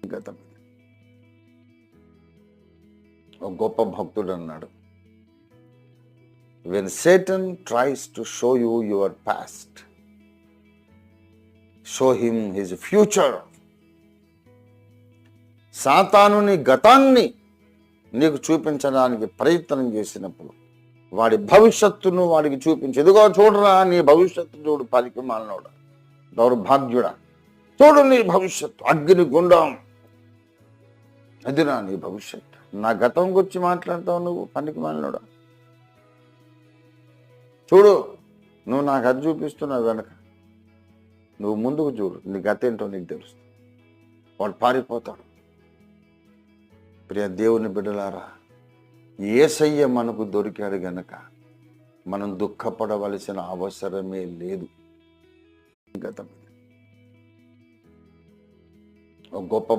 గతం. ఒక గొప్ప భక్తుడు అన్నాడు, when Satan tries to show you your past, show him his future. సాతాను నీ గతాన్ని నీకు చూపించడానికి ప్రయత్నం చేసినప్పుడు వాడి భవిష్యత్తును వాడికి చూపించి, ఎదుగో చూడరా నీ భవిష్యత్తు చూడు, పనికి మాలినోడా, దౌర్భాగ్యుడా, చూడు నీ భవిష్యత్తు, అగ్ని గుండం, అదిరా నీ భవిష్యత్తు. నా గతం గురించి మాట్లాడతావు నువ్వు, పనికి మాలినోడా, చూడు నువ్వు నాకు అది చూపిస్తున్నావు వెనక, నువ్వు ముందుకు చూడు, నీ గత ఏంటో నీకు తెలుస్తుంది. వాడు పారిపోతాడు. ప్రియ దేవుని బిడ్డలారా, యేసయ్య మనకు దొరికాడు గనక మనం దుఃఖపడవలసిన అవసరమే లేదు. గతం ఒక గొప్ప